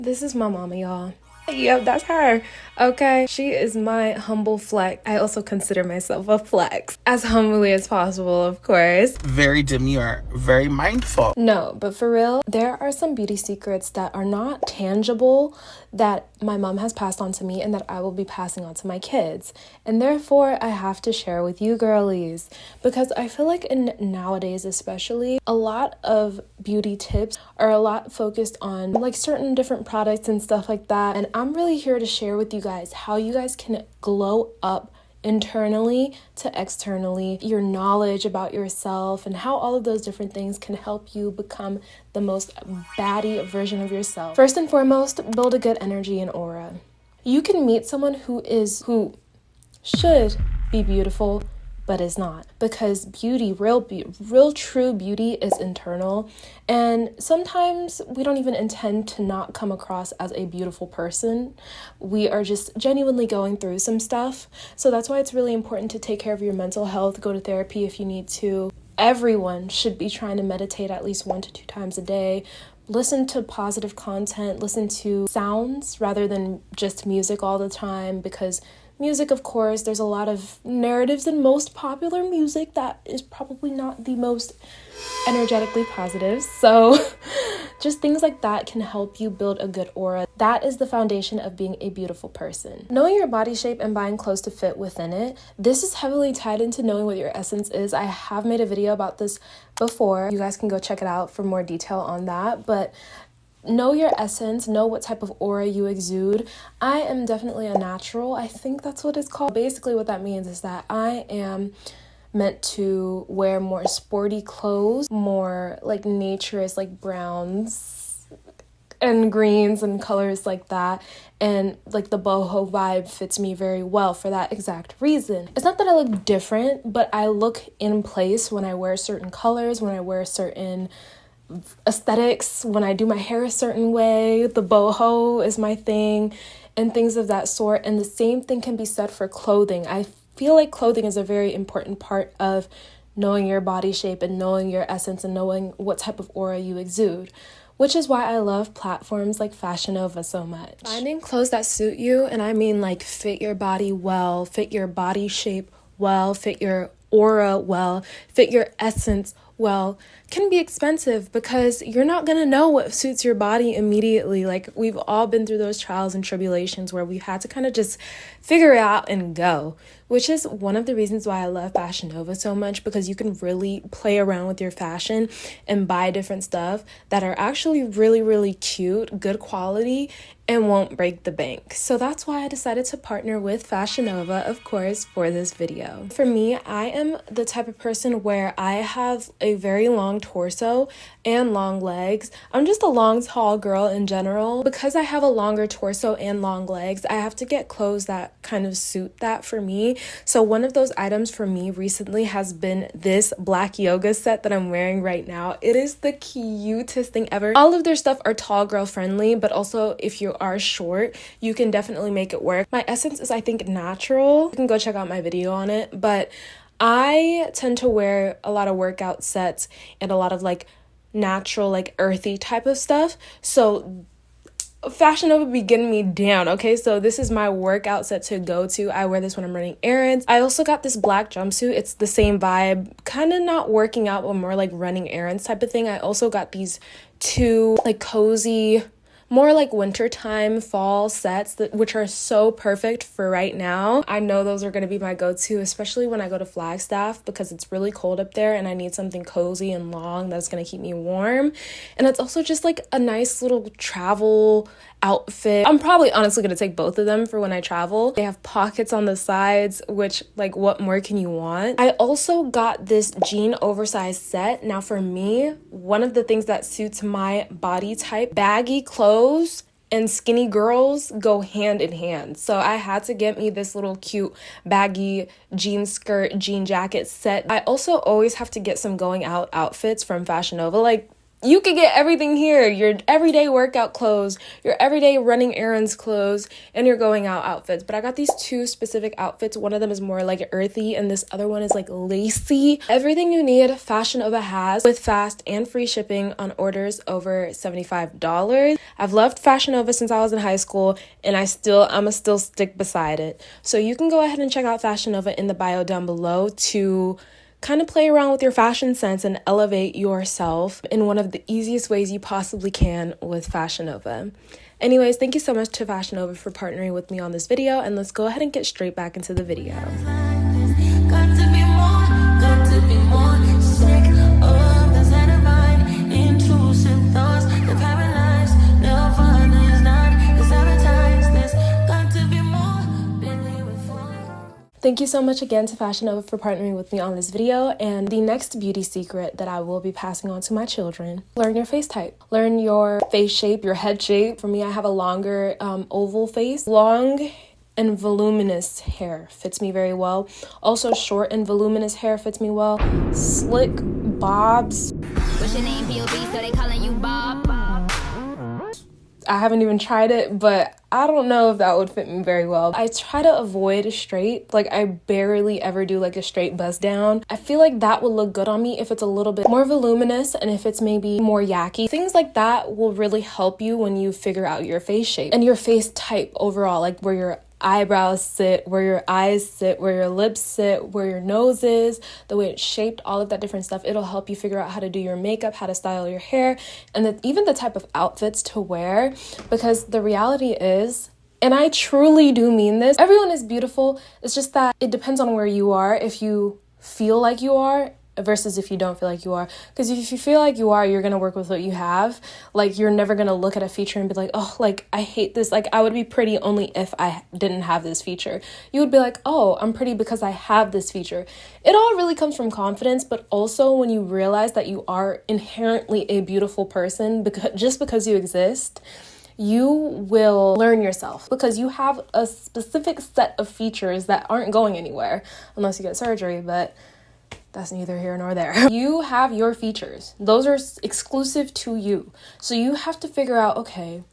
This is my mama, y'all. Yep, that's her. Okay, she is my humble flex. I also consider myself a flex. As humbly as possible, of course. Very demure, very mindful. No, but for real, there are some beauty secrets that are not tangible that my mom has passed on to me and that I will be passing on to my kids. And therefore, I have to share with you girlies. Because I feel like nowadays especially, a lot of beauty tips are a lot focused on like certain different products and stuff like that. And I'm really here to share with you guys how you guys can glow up internally to externally, your knowledge about yourself and how all of those different things can help you become the most baddie version of yourself. First and foremost, build a good energy and aura. You can meet someone who should be beautiful but is not, because beauty, real true beauty is internal, and sometimes we don't even intend to not come across as a beautiful person. We are just genuinely going through some stuff. So that's why it's really important to take care of your mental health, go to therapy if you need to. Everyone should be trying to meditate at least 1 to 2 times a day. Listen to positive content, listen to sounds rather than just music all the time, because music, of course, there's a lot of narratives in most popular music that is probably not the most energetically positive. So just things like that can help you build a good aura. That is the foundation of being a beautiful person. Knowing your body shape and buying clothes to fit within it, this is heavily tied into knowing what your essence is. I have made a video about this before. You guys can go check it out for more detail on that. But know your essence, know what type of aura you exude. I am definitely a natural. I think that's what it's called. Basically what that means is that I am meant to wear more sporty clothes, more like naturist, like browns and greens and colors like that. And like the boho vibe fits me very well for that exact reason. It's not that I look different, but I look in place when I wear certain colors, when I wear certain aesthetics, when I do my hair a certain way. The boho is my thing and things of that sort. And the same thing can be said for clothing. I feel like clothing is a very important part of knowing your body shape and knowing your essence and knowing what type of aura you exude, which is why I love platforms like Fashion Nova so much. Finding clothes that suit you, and I mean like fit your body well, fit your body shape well, fit your aura well, fit your essence well, can be expensive because you're not gonna know what suits your body immediately. Like, we've all been through those trials and tribulations where we've had to kind of just figure it out and go, which is one of the reasons why I love Fashion Nova so much, because you can really play around with your fashion and buy different stuff that are actually really, really cute, good quality, and won't break the bank. So that's why I decided to partner with Fashion Nova, of course, for this video. For me, I am the type of person where I have a very long torso and long legs. I'm just a long, tall girl in general. Because I have a longer torso and long legs, I have to get clothes that kind of suit that for me. So one of those items for me recently has been this black yoga set that I'm wearing right now. It is the cutest thing ever. All of their stuff are tall girl friendly, but also if you are short, you can definitely make it work. My essence is, I think, natural. You can go check out my video on it, but I tend to wear a lot of workout sets and a lot of like natural, like earthy type of stuff. So Fashion Nova be getting me down, okay? So this is my workout set to go to. I wear this when I'm running errands. I also got this black jumpsuit. It's the same vibe, kind of not working out, but more like running errands type of thing. I also got these 2 like cozy, more like wintertime fall sets which are so perfect for right now. I know those are going to be my go-to, especially when I go to Flagstaff, because it's really cold up there and I need something cozy and long that's going to keep me warm. And it's also just like a nice little travel outfit. I'm probably honestly going to take both of them for when I travel. They have pockets on the sides, which, like, what more can you want? I also got this jean oversized set. Now for me, one of the things that suits my body type, baggy clothes and skinny girls go hand in hand. So I had to get me this little cute baggy jean skirt, jean jacket set. I also always have to get some going out outfits from Fashion Nova. Like, You can get everything here. Your everyday workout clothes, your everyday running errands clothes, and your going out outfits. But I got these two specific outfits. One of them is more like earthy, and this other one is like lacy. Everything you need, Fashion Nova has, with fast and free shipping on orders over $75. I've loved Fashion Nova since I was in high school, and I'ma still stick beside it. So you can go ahead and check out Fashion Nova in the bio down below to kind of play around with your fashion sense and elevate yourself in one of the easiest ways you possibly can with Fashion Nova. Anyways, thank you so much to Fashion Nova for partnering with me on this video, and let's go ahead and get straight back into the video. Thank you so much again to Fashion Nova for partnering with me on this video. And the next beauty secret that I will be passing on to my children: learn your face type. Learn your face shape, your head shape. For me, I have a longer oval face. Long and voluminous hair fits me very well. Also, short and voluminous hair fits me well. Slick bobs. What's your name, POV? So they calling you Bob? I haven't even tried it, but I don't know if that would fit me very well. I try to avoid a straight. Like, I barely ever do like a straight bust down. I feel like that would look good on me if it's a little bit more voluminous and if it's maybe more yucky. Things like that will really help you when you figure out your face shape and your face type overall, like where your eyebrows sit, where your eyes sit, where your lips sit, where your nose is, the way it's shaped, all of that different stuff. It'll help you figure out how to do your makeup, how to style your hair, and even the type of outfits to wear. Because the reality is, and I truly do mean this, everyone is beautiful. It's just that it depends on where you are, if you feel like you are versus if you don't feel like you are. Because if you feel like you are, you're gonna work with what you have. Like, you're never gonna look at a feature and be like, oh, like, I hate this. Like, I would be pretty only if I didn't have this feature. You would be like, oh, I'm pretty because I have this feature. It all really comes from confidence, but also when you realize that you are inherently a beautiful person just because you exist, you will learn yourself because you have a specific set of features that aren't going anywhere unless you get surgery, but that's neither here nor there. You have your features. Those are exclusive to you. So you have to figure out, okay,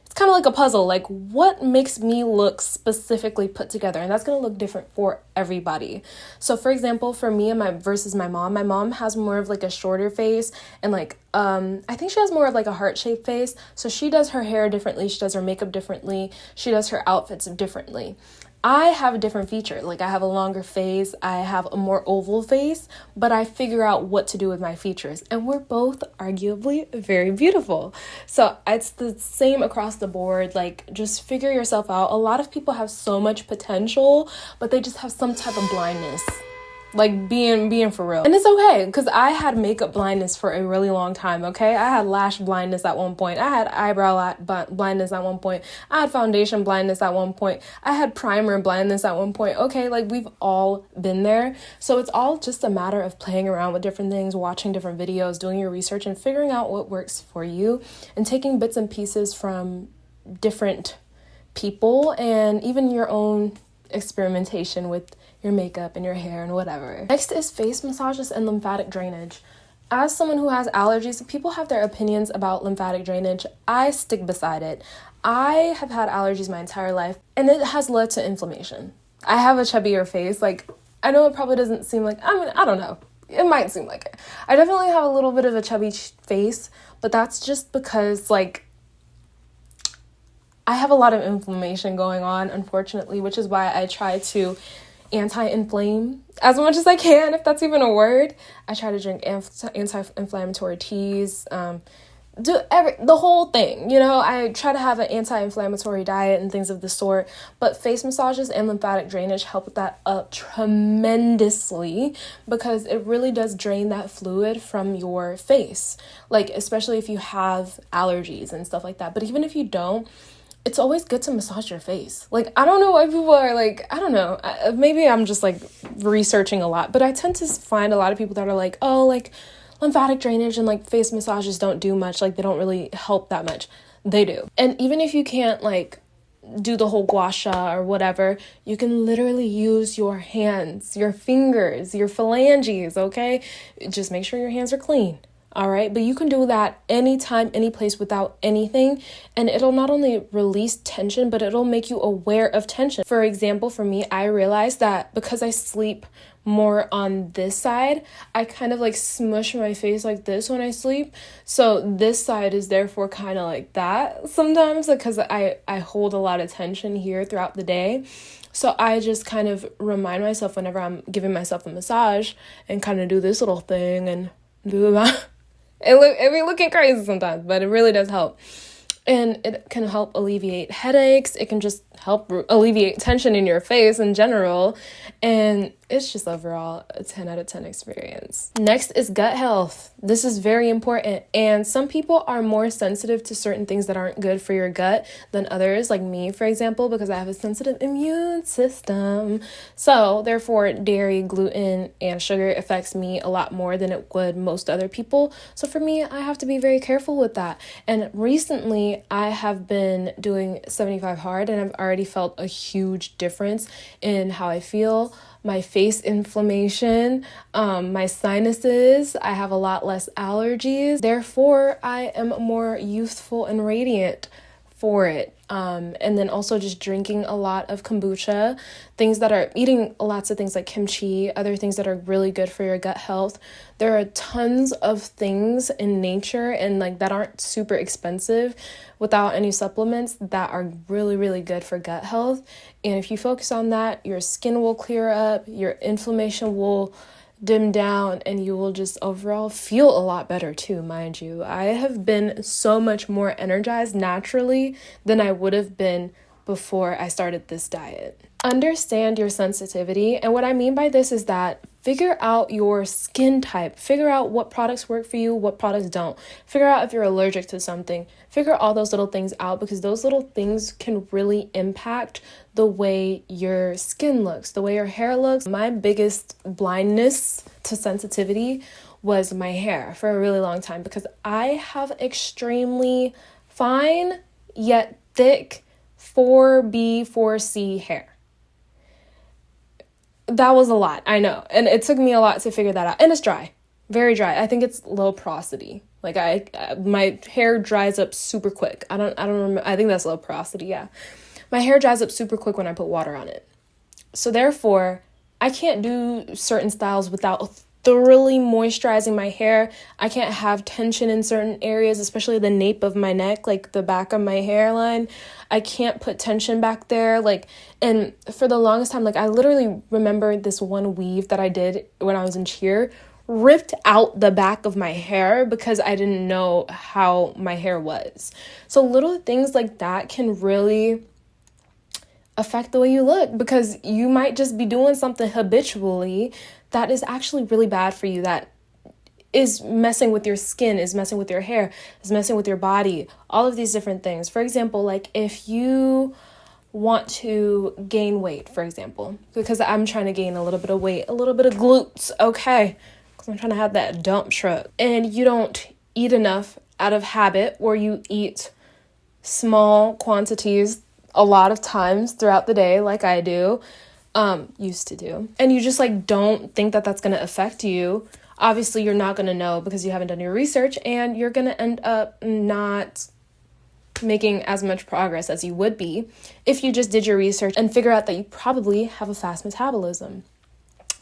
it's kind of like a puzzle. Like, what makes me look specifically put together? And that's going to look different for everybody. So for example, for me and versus my mom has more of like a shorter face and like, I think she has more of like a heart-shaped face. So she does her hair differently. She does her makeup differently. She does her outfits differently. I have a different feature. Like, I have a longer face, I have a more oval face, but I figure out what to do with my features. And we're both arguably very beautiful. So it's the same across the board. Like, just figure yourself out. A lot of people have so much potential, but they just have some type of blindness. Like, being for real. And it's okay, because I had makeup blindness for a really long time, okay? I had lash blindness at one point. I had eyebrow blindness at one point. I had foundation blindness at one point. I had primer blindness at one point, okay? Like, we've all been there. So it's all just a matter of playing around with different things, watching different videos, doing your research, and figuring out what works for you, and taking bits and pieces from different people, and even your own experimentation with your makeup and your hair and whatever. Next is face massages and lymphatic drainage. As someone who has allergies, people have their opinions about lymphatic drainage. I stick beside it. I have had allergies my entire life, and it has led to inflammation. I have a chubbier face. Like, I know it probably doesn't seem like, I don't know. It might seem like it. I definitely have a little bit of a chubby face, but that's just because, like, I have a lot of inflammation going on, unfortunately, which is why I try to anti-inflame as much as I can, if that's even a word. I try to drink anti-inflammatory teas, do the whole thing, you know. I try to have an anti-inflammatory diet and things of the sort, but face massages and lymphatic drainage help with that up tremendously, because it really does drain that fluid from your face, like, especially if you have allergies and stuff like that. But even if you don't, it's always good to massage your face. Like, I don't know why people are like, I don't know, maybe I'm just like researching a lot, but I tend to find a lot of people that are like, oh, like, lymphatic drainage and like face massages don't do much, like, they don't really help that much. They do. And even if you can't like do the whole gua sha or whatever, you can literally use your hands, your fingers, your phalanges, okay? Just make sure your hands are clean. All right, but you can do that anytime, any place, without anything, and it'll not only release tension, but it'll make you aware of tension. For example, for me, I realized that because I sleep more on this side, I kind of like smush my face like this when I sleep. So this side is therefore kind of like that sometimes, because I hold a lot of tension here throughout the day. So I just kind of remind myself whenever I'm giving myself a massage and kind of do this little thing and do that. It be looking crazy sometimes, but it really does help. And it can help alleviate headaches. It can just help alleviate tension in your face in general. And it's just overall a 10 out of 10 experience. Next is gut health. This is very important. And some people are more sensitive to certain things that aren't good for your gut than others, like me, for example, because I have a sensitive immune system. So therefore, dairy, gluten, and sugar affects me a lot more than it would most other people. So for me, I have to be very careful with that. And recently, I have been doing 75 hard, and I've already felt a huge difference in how I feel. My face inflammation, my sinuses, I have a lot less allergies. Therefore, I am more youthful and radiant for it. And then also just drinking a lot of kombucha, eating lots of things like kimchi, other things that are really good for your gut health. There are tons of things in nature and like that aren't super expensive without any supplements that are really, really good for gut health. And if you focus on that, your skin will clear up, your inflammation will dim down, and you will just overall feel a lot better too, mind you. I have been so much more energized naturally than I would have been before I started this diet. Understand your sensitivity, and what I mean by this is that figure out your skin type. Figure out what products work for you, what products don't. Figure out if you're allergic to something. Figure all those little things out, because those little things can really impact the way your skin looks, the way your hair looks. My biggest blindness to sensitivity was my hair for a really long time, because I have extremely fine yet thick 4B, 4C hair. That was a lot, I know. And it took me a lot to figure that out. And it's dry, very dry. I think it's low porosity. Like my hair dries up super quick. I don't remember. I think that's low porosity. Yeah. My hair dries up super quick when I put water on it. So therefore, I can't do certain styles without thoroughly moisturizing my hair. I can't have tension in certain areas, especially the nape of my neck, like the back of my hairline. I can't put tension back there. And for the longest time, I literally remember this one weave that I did when I was in cheer ripped out the back of my hair because I didn't know how my hair was. So little things like that can really affect the way you look, because you might just be doing something habitually that is actually really bad for you, that is messing with your skin, is messing with your hair, is messing with your body, all of these different things. For example, if you want to gain weight, for example, because I'm trying to gain a little bit of weight, a little bit of glutes, okay, because I'm trying to have that dump truck, and you don't eat enough out of habit, or you eat small quantities a lot of times throughout the day, like I do, used to do, and you just don't think that that's going to affect you. Obviously, you're not going to know because you haven't done your research, and you're going to end up not making as much progress as you would be if you just did your research and figure out that you probably have a fast metabolism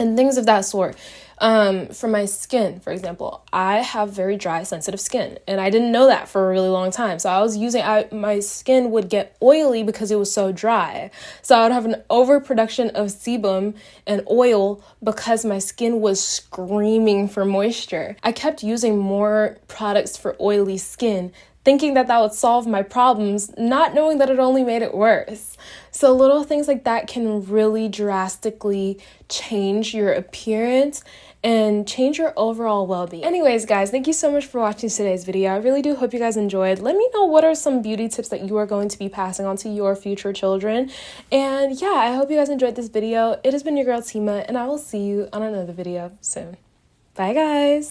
and things of that sort. For my skin, for example, I have very dry, sensitive skin, and I didn't know that for a really long time. So my skin would get oily because it was so dry. So I would have an overproduction of sebum and oil because my skin was screaming for moisture. I kept using more products for oily skin, thinking that would solve my problems, not knowing that it only made it worse. So little things like that can really drastically change your appearance and change your overall well-being. Anyways, guys, thank you so much for watching today's video. I really do hope you guys enjoyed. Let me know what are some beauty tips that you are going to be passing on to your future children. And yeah, I hope you guys enjoyed this video. It has been your girl Tima, and I will see you on another video soon. Bye, guys.